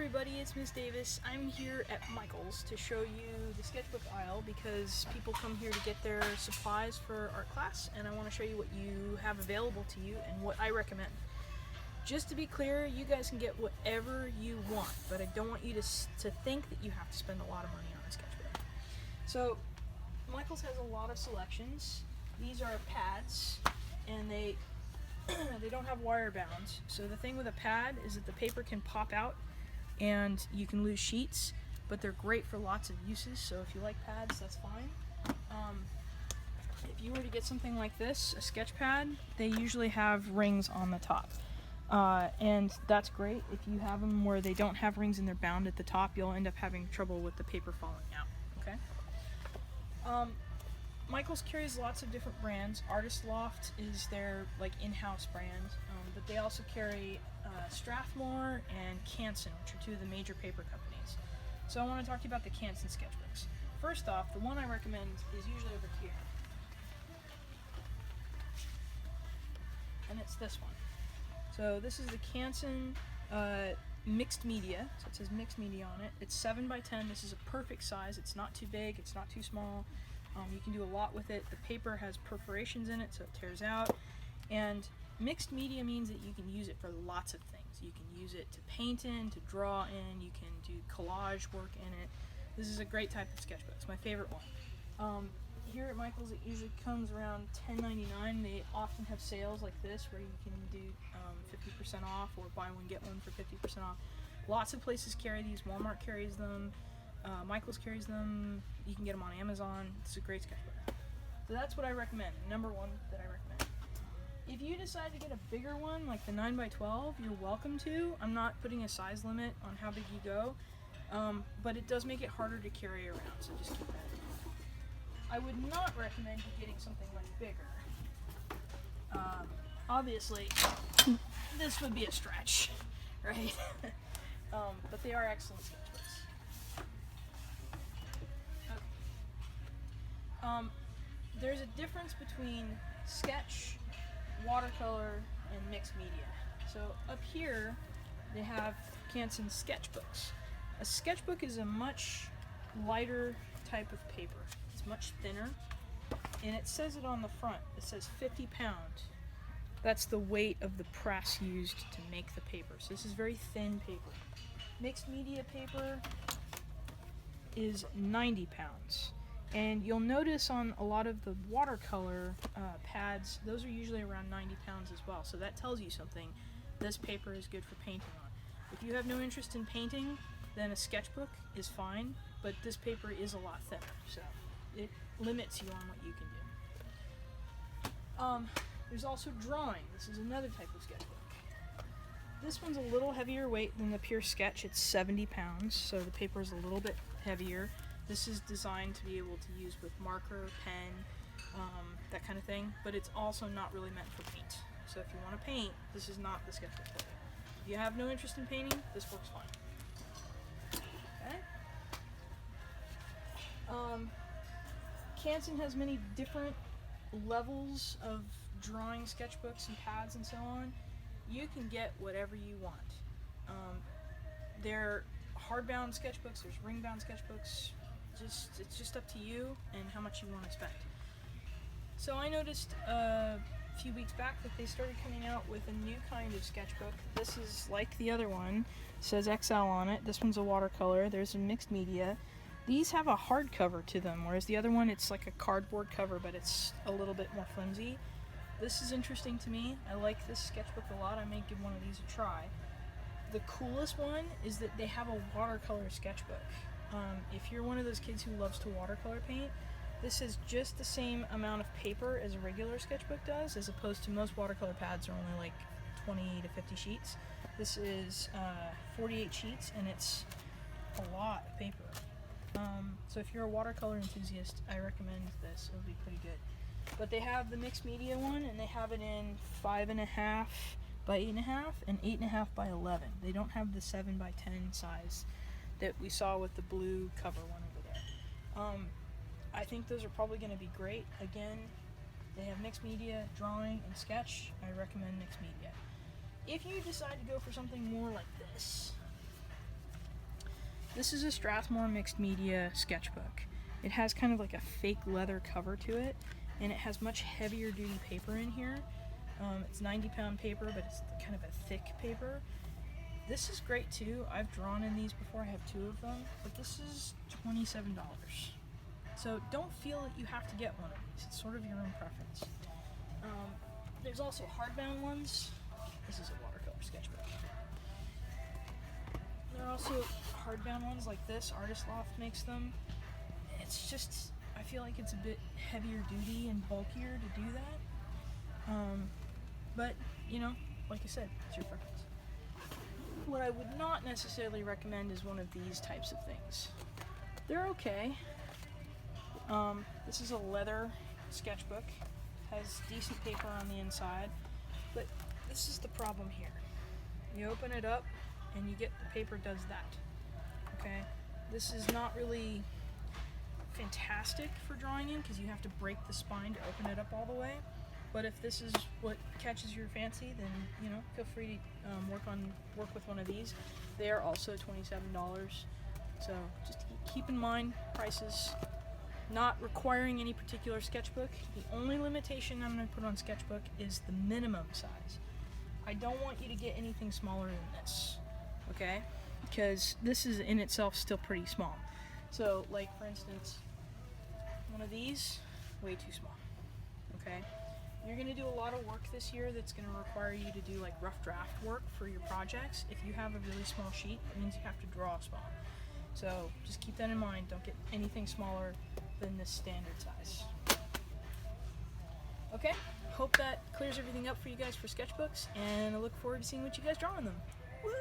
everybody, it's Miss Davis. I'm here at Michael's to show you the sketchbook aisle because people come here to get their supplies for art class, and I want to show you what you have available to you and what I recommend. Just to be clear, you guys can get whatever you want, but I don't want you to think that you have to spend a lot of money on a sketchbook. So Michael's has a lot of selections. These are pads, and they don't have wire bounds. So the thing with a pad is that the paper can pop out and you can lose sheets, but they're great for lots of uses. So if you like pads, that's fine. If you were to get something like this, a sketch pad, they usually have rings on the top. And that's great. If you have them where they don't have rings and they're bound at the top, you'll end up having trouble with the paper falling out, okay? Michael's carries lots of different brands. Artist Loft is their in-house brand, but they also carry Strathmore and Canson, which are two of the major paper companies. So I want to talk to you about the Canson sketchbooks. First off, the one I recommend is usually over here, and it's this one. So this is the Canson mixed media, so it says mixed media on it. It's 7x10. This is a perfect size. It's not too big, it's not too small. You can do a lot with it. The paper has perforations in it, so it tears out. And mixed media means that you can use it for lots of things. You can use it to paint in, to draw in, you can do collage work in it. This is a great type of sketchbook. It's my favorite one. Here at Michael's, it usually comes around $10.99. They often have sales like this where you can do 50% off or buy one get one for 50% off. Lots of places carry these. Walmart carries them. Michael's carries them. You can get them on Amazon. It's a great sketchbook. So that's what I recommend. Number one that I recommend. If you decide to get a bigger one, like the 9x12, you're welcome to. I'm not putting a size limit on how big you go, but it does make it harder to carry around, so just keep that in mind. I would not recommend you getting something much bigger. Obviously, this would be a stretch, right? But they are excellent sketchbooks. There's a difference between sketch, watercolor, and mixed media. So up here, they have Canson sketchbooks. A sketchbook is a much lighter type of paper. It's much thinner, and it says it on the front. It says 50 pounds. That's the weight of the press used to make the paper. So this is very thin paper. Mixed media paper is 90 pounds. And you'll notice on a lot of the watercolor pads, those are usually around 90 pounds as well. So that tells you something. This paper is good for painting on. If you have no interest in painting, then a sketchbook is fine, but this paper is a lot thinner, so it limits you on what you can do. There's also drawing. This is another type of sketchbook. This one's a little heavier weight than the pure sketch. It's 70 pounds, so the paper is a little bit heavier. This is designed to be able to use with marker, pen, that kind of thing, but it's also not really meant for paint. So if you want to paint, this is not the sketchbook for you. If you have no interest in painting, this works fine. Okay. Canson has many different levels of drawing sketchbooks and pads and so on. You can get whatever you want. They're hardbound sketchbooks, there's ring-bound sketchbooks. It's just up to you and how much you want to spend. So I noticed a few weeks back that they started coming out with a new kind of sketchbook. This is like the other one. It says XL on it. This one's a watercolor. There's a mixed media. These have a hard cover to them, whereas the other one, it's like a cardboard cover, but it's a little bit more flimsy. This is interesting to me. I like this sketchbook a lot. I may give one of these a try. The coolest one is that they have a watercolor sketchbook. If you're one of those kids who loves to watercolor paint, this is just the same amount of paper as a regular sketchbook does, as opposed to most watercolor pads are only like 20 to 50 sheets. This is 48 sheets, and it's a lot of paper. So if you're a watercolor enthusiast, I recommend this. It'll be pretty good. But they have the mixed media one, and they have it in 5.5 by 8.5 and 8.5 by 11. They don't have the 7x10 size that we saw with the blue cover one over there. I think those are probably going to be great. Again, they have mixed media, drawing, and sketch. I recommend mixed media. If you decide to go for something more like this, This is a Strathmore mixed media sketchbook. It has kind of like a fake leather cover to it, and it has much heavier duty paper in here. It's 90-pound paper, but it's kind of a thick paper. This is great too. I've drawn in these before. I have 2 of them, but this is $27. So don't feel that you have to get one of these. It's sort of your own preference. There's also hardbound ones. This is a watercolor sketchbook. There are also hardbound ones like this. Artist Loft makes them. It's just, I feel like it's a bit heavier duty and bulkier to do that. But, you know, like I said, it's your preference. What I would not necessarily recommend is one of these types of things. They're okay. This is a leather sketchbook. Has decent paper on the inside, but this is the problem here. You open it up and you get the paper does that. Okay? This is not really fantastic for drawing in because you have to break the spine to open it up all the way. But if this is what catches your fancy, then, you know, feel free to work with one of these. They are also $27. So just keep in mind prices. Not requiring any particular sketchbook. The only limitation I'm going to put on sketchbook is the minimum size. I don't want you to get anything smaller than this, okay? Because this is in itself still pretty small. So, like for instance, one of these, way too small, okay? You're going to do a lot of work this year that's going to require you to do like rough draft work for your projects. If you have a really small sheet, it means you have to draw small. So just keep that in mind. Don't get anything smaller than this standard size. Okay, hope that clears everything up for you guys for sketchbooks, and I look forward to seeing what you guys draw on them. Woo!